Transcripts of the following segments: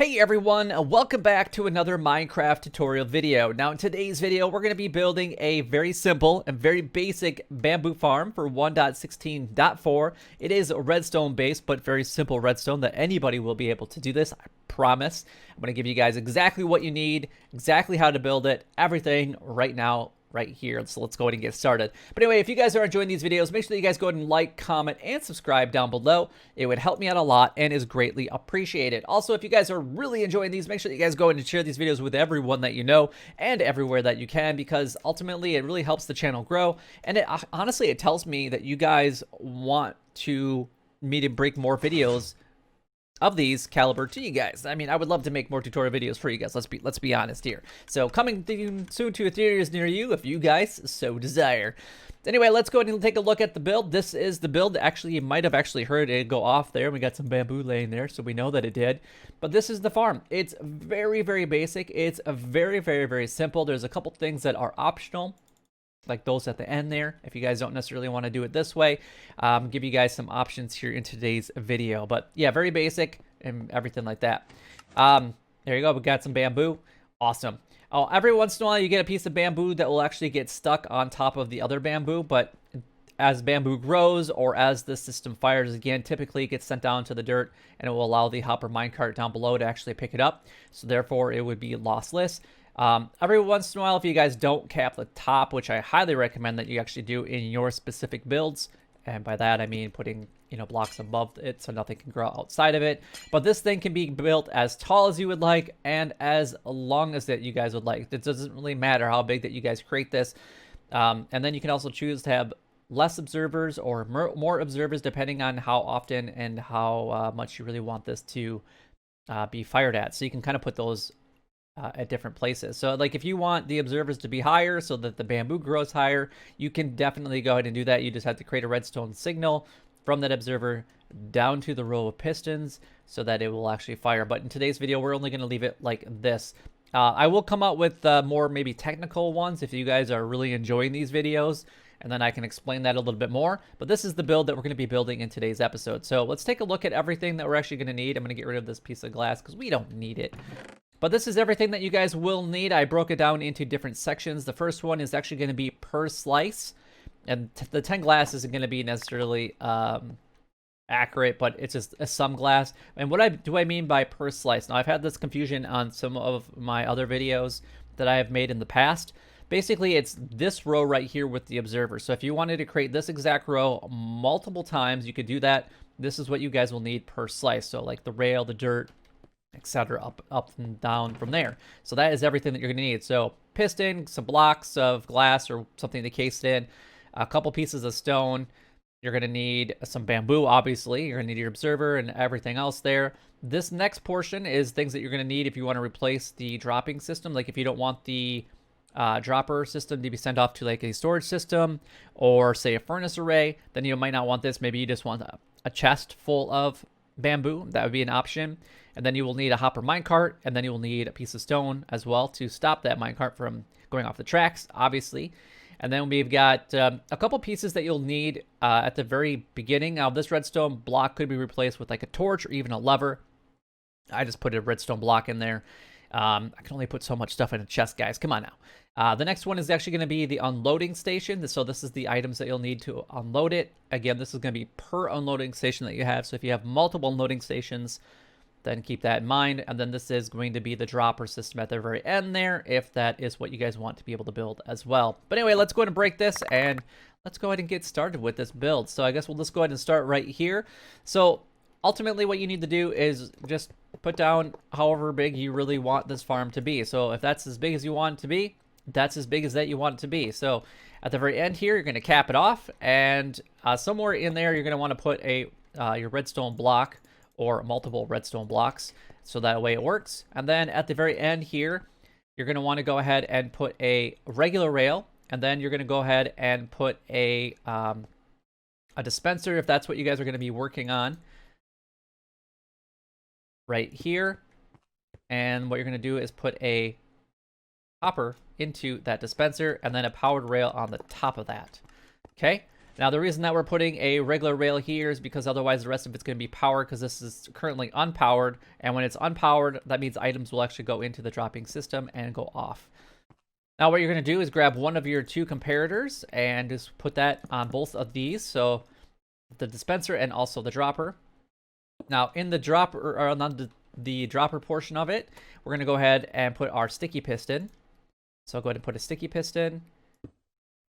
Hey everyone, welcome back to another Minecraft tutorial video. Now in today's video, we're going to be building a very simple and very basic bamboo farm for 1.16.4. It is redstone based, but very simple redstone that anybody will be able to do this, I promise. I'm going to give you guys exactly what you need, exactly how to build it, everything right now, right here. So let's go ahead and get started. But anyway, if you guys are enjoying these videos, make sure that you guys go ahead and like, comment, and subscribe down below. It would help me out a lot and is greatly appreciated. Also, if you guys are really enjoying these, make sure that you guys go ahead and share these videos with everyone that you know and everywhere that you can, because ultimately it really helps the channel grow. And it, honestly, it tells me that you guys want me to break more videos of these caliber to you guys. I mean, I would love to make more tutorial videos for you guys. Let's be honest here. So coming soon to theaters near you if you guys so desire. Anyway, let's go ahead and take a look at the build. This is the build. Actually, you might have actually heard it go off there. We got some bamboo laying there, so we know that it did. But this is the farm. It's very, very basic. It's a very, very, very simple. There's a couple things that are optional, like those at the end there. If you guys don't necessarily want to do it this way, give you guys some options here in today's video. But yeah, very basic and everything like that. There you go. We got some bamboo. Awesome. Oh, every once in a while you get a piece of bamboo that will actually get stuck on top of the other bamboo, but as bamboo grows or as the system fires again, typically it gets sent down to the dirt and it will allow the hopper minecart down below to actually pick it up. So therefore it would be lossless. Every once in a while, if you guys don't cap the top, which I highly recommend that you actually do in your specific builds, and by that I mean putting, you know, blocks above it so nothing can grow outside of it. But this thing can be built as tall as you would like and as long as that you guys would like. It doesn't really matter how big that you guys create this. And then you can also choose to have less observers or more observers depending on how often and how much you really want this to be fired at. So you can kind of put those at different places. So like if you want the observers to be higher so that the bamboo grows higher, you can definitely go ahead and do that. You just have to create a redstone signal from that observer down to the row of pistons so that it will actually fire. But in today's video, we're only going to leave it like this. I will come out with more maybe technical ones if you guys are really enjoying these videos, and then I can explain that a little bit more. But this is the build that we're going to be building in today's episode. So let's take a look at everything that we're actually going to need. I'm going to get rid of this piece of glass because we don't need it. But this is everything that you guys will need. I broke it down into different sections. The first one is actually going to be per slice. And the 10 glass isn't going to be necessarily accurate, but it's just a sum glass. And what do I mean by per slice? Now, I've had this confusion on some of my other videos that I have made in the past. Basically, it's this row right here with the observer. So if you wanted to create this exact row multiple times, you could do that. This is what you guys will need per slice. So like the rail, the dirt, etc., up and down from there. So that is everything that you're going to need. So piston, some blocks of glass or something to case it in, a couple pieces of stone. You're going to need some bamboo, obviously. You're going to need your observer and everything else there. This next portion is things that you're going to need if you want to replace the dropping system. Like if you don't want the dropper system to be sent off to like a storage system or say a furnace array, then you might not want this. Maybe you just want a chest full of bamboo. That would be an option. And then you will need a hopper minecart, and then you will need a piece of stone as well to stop that minecart from going off the tracks, obviously. And then we've got a couple pieces that you'll need at the very beginning. Now, this redstone block could be replaced with like a torch or even a lever. I just put a redstone block in there. I can only put so much stuff in a chest, guys. Come on now. The next one is actually going to be the unloading station. So this is the items that you'll need to unload it. Again, this is going to be per unloading station that you have. So if you have multiple unloading stations, then keep that in mind. And then this is going to be the dropper system at the very end there, if that is what you guys want to be able to build as well. But anyway, let's go ahead and break this and let's go ahead and get started with this build. So I guess we'll just go ahead and start right here. So ultimately what you need to do is just put down however big you really want this farm to be. So if that's as big as you want it to be, that's as big as that you want it to be. So at the very end here, you're going to cap it off, and somewhere in there, you're going to want to put your redstone block or multiple redstone blocks, so that way it works. And then at the very end here, you're going to want to go ahead and put a regular rail, and then you're going to go ahead and put a dispenser, if that's what you guys are going to be working on, right here. And what you're going to do is put a hopper into that dispenser and then a powered rail on the top of that. Okay, Now, the reason that we're putting a regular rail here is because otherwise the rest of it's going to be powered, because this is currently unpowered. And when it's unpowered, that means items will actually go into the dropping system and go off. Now, what you're going to do is grab one of your 2 comparators and just put that on both of these. So the dispenser and also the dropper. Now, in the dropper, or on the dropper portion of it, we're going to go ahead and put our sticky piston. So go ahead and put a sticky piston.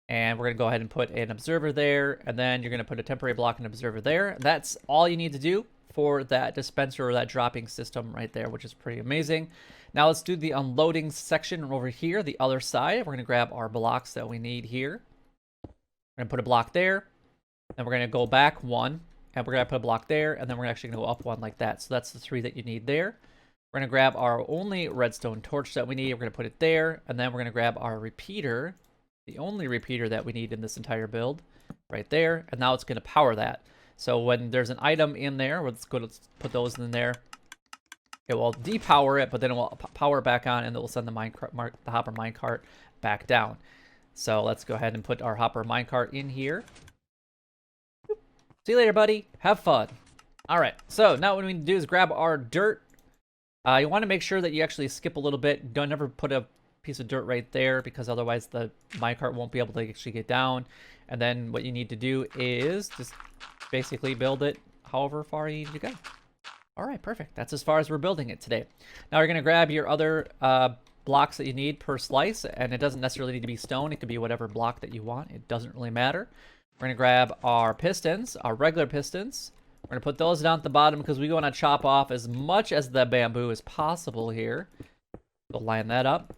And we're going to go ahead and put an observer there. And then you're going to put a temporary block and observer there. That's all you need to do for that dispenser or that dropping system right there, which is pretty amazing. Now let's do the unloading section over here, the other side. We're going to grab our blocks that we need here. We're going to put a block there. Then we're going to go back 1. And we're going to put a block there. And then we're actually going to go up 1 like that. So that's the 3 that you need there. We're going to grab our only redstone torch that we need. We're going to put it there. And then we're going to grab our repeater. The only repeater that we need in this entire build right there. And now it's going to power that. So when there's an item in there, let's put those in there. It will depower it, but then it will power it back on, and it will send the hopper minecart back down. So let's go ahead and put our hopper minecart in here. See you later, buddy. Have fun. All right. So now what we need to do is grab our dirt. You want to make sure that you actually skip a little bit. Don't ever put a piece of dirt right there, because otherwise the minecart won't be able to actually get down. And then what you need to do is just basically build it however far you need to go. All right, perfect. That's as far as we're building it today. Now you're going to grab your other blocks that you need per slice, and it doesn't necessarily need to be stone. It could be whatever block that you want. It doesn't really matter. We're going to grab our pistons, our regular pistons. We're going to put those down at the bottom because we want to chop off as much as the bamboo as possible here. We'll line that up.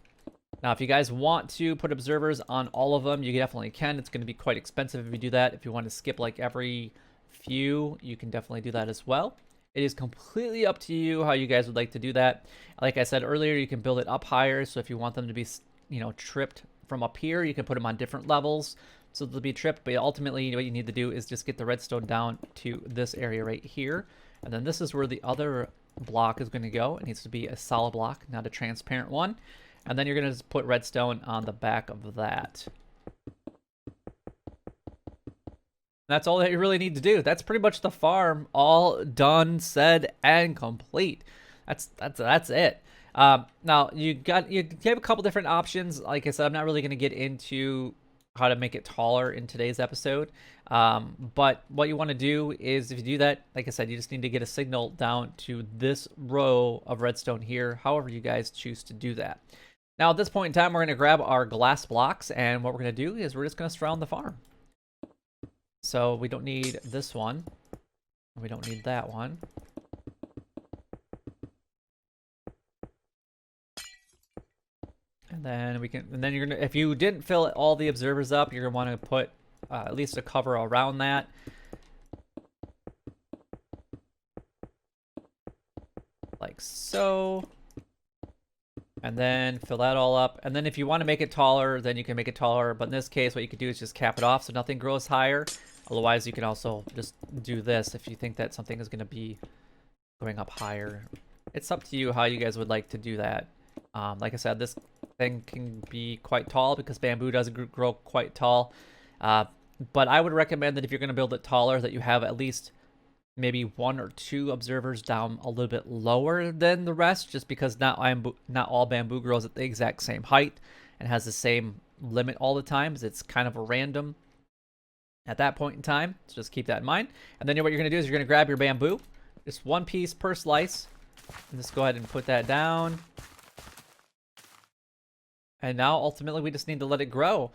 Now, if you guys want to put observers on all of them, you definitely can. It's going to be quite expensive if you do that. If you want to skip like every few, you can definitely do that as well. It is completely up to you how you guys would like to do that. Like I said earlier, you can build it up higher. So if you want them to be, tripped from up here, you can put them on different levels so they'll be tripped. But ultimately, what you need to do is just get the redstone down to this area right here. And then this is where the other block is going to go. It needs to be a solid block, not a transparent one. And then you're going to put redstone on the back of that. That's all that you really need to do. That's pretty much the farm all done, said, and complete. That's it. Now you have a couple different options. Like I said, I'm not really going to get into how to make it taller in today's episode. But what you want to do is, if you do that, like I said, you just need to get a signal down to this row of redstone here, however you guys choose to do that. Now, at this point in time, we're going to grab our glass blocks, and what we're going to do is we're just going to surround the farm. So we don't need this one. We don't need that one. And then you're gonna, if you didn't fill all the observers up, you're gonna want to put at least a cover around that. Like so. And then fill that all up. And then if you want to make it taller, then you can make it taller. But in this case, what you could do is just cap it off so nothing grows higher. Otherwise, you can also just do this if you think that something is going to be going up higher. It's up to you how you guys would like to do that. Like I said, this thing can be quite tall because bamboo does grow quite tall. But I would recommend that if you're going to build it taller, that you have at least maybe 1 or 2 observers down a little bit lower than the rest, just because not all bamboo grows at the exact same height and has the same limit all the time. It's kind of a random at that point in time. So just keep that in mind. And then what you're going to do is you're going to grab your bamboo, just 1 piece per slice, and just go ahead and put that down. And now ultimately we just need to let it grow.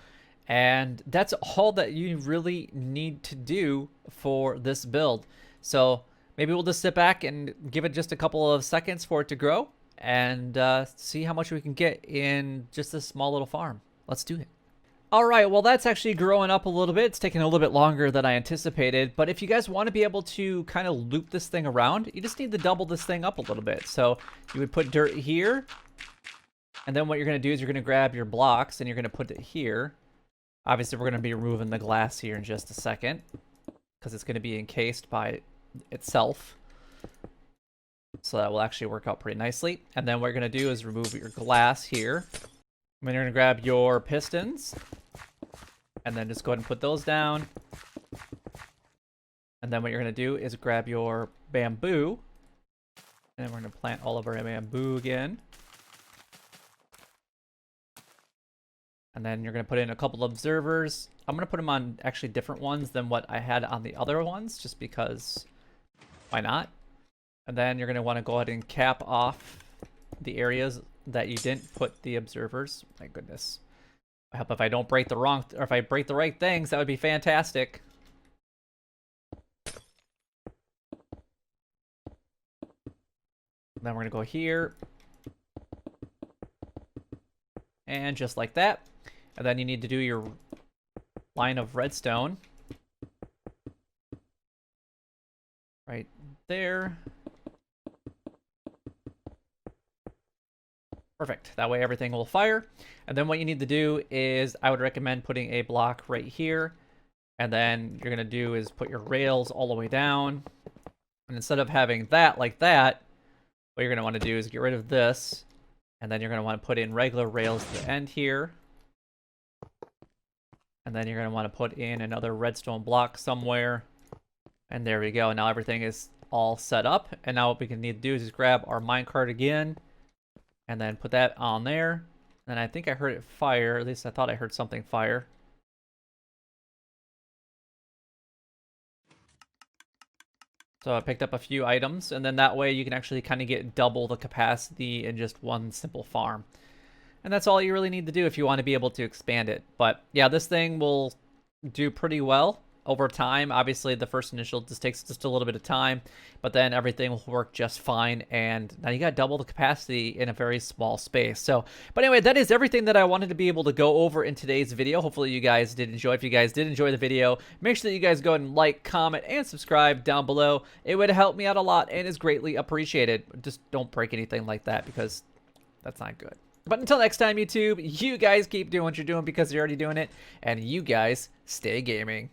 And that's all that you really need to do for this build. So maybe we'll just sit back and give it just a couple of seconds for it to grow and see how much we can get in just this small little farm. Let's do it. All right, well, that's actually growing up a little bit. It's taking a little bit longer than I anticipated. But if you guys want to be able to kind of loop this thing around, you just need to double this thing up a little bit. So you would put dirt here. And then what you're going to do is you're going to grab your blocks and you're going to put it here. Obviously, we're going to be removing the glass here in just a second because it's going to be encased by itself. So that will actually work out pretty nicely. And then what you're going to do is remove your glass here. And then you're going to grab your pistons. And then just go ahead and put those down. And then what you're going to do is grab your bamboo. And then we're going to plant all of our bamboo again. And then you're going to put in a couple observers. I'm going to put them on actually different ones than what I had on the other ones, just because why not? And then you're going to want to go ahead and cap off the areas that you didn't put the observers. My goodness. I hope if I don't break the wrong, or if I break the right things, that would be fantastic. Then we're going to go here. And just like that. And then you need to do your line of redstone. Right there. Perfect. That way everything will fire. And then what you need to do is, I would recommend putting a block right here. And then you're going to do is put your rails all the way down. And instead of having that like that, what you're going to want to do is get rid of this. And then you're going to want to put in regular rails to the end here. And then you're going to want to put in another redstone block somewhere. And there we go. Now everything is all set up. And now what we can need to do is just grab our minecart again. And then put that on there. And I think I heard it fire. At least I thought I heard something fire. So I picked up a few items, and then that way you can actually kind of get double the capacity in just one simple farm. And that's all you really need to do if you want to be able to expand it. But yeah, this thing will do pretty well over time. Obviously, the first initial just takes just a little bit of time, but then everything will work just fine. And now you got double the capacity in a very small space. So, but anyway, that is everything that I wanted to be able to go over in today's video. Hopefully you guys did enjoy. If you guys did enjoy the video, make sure that you guys go ahead and like, comment, and subscribe down below. It would help me out a lot and is greatly appreciated. Just don't break anything like that, because that's not good. But until next time, YouTube, you guys keep doing what you're doing because you're already doing it, and you guys stay gaming.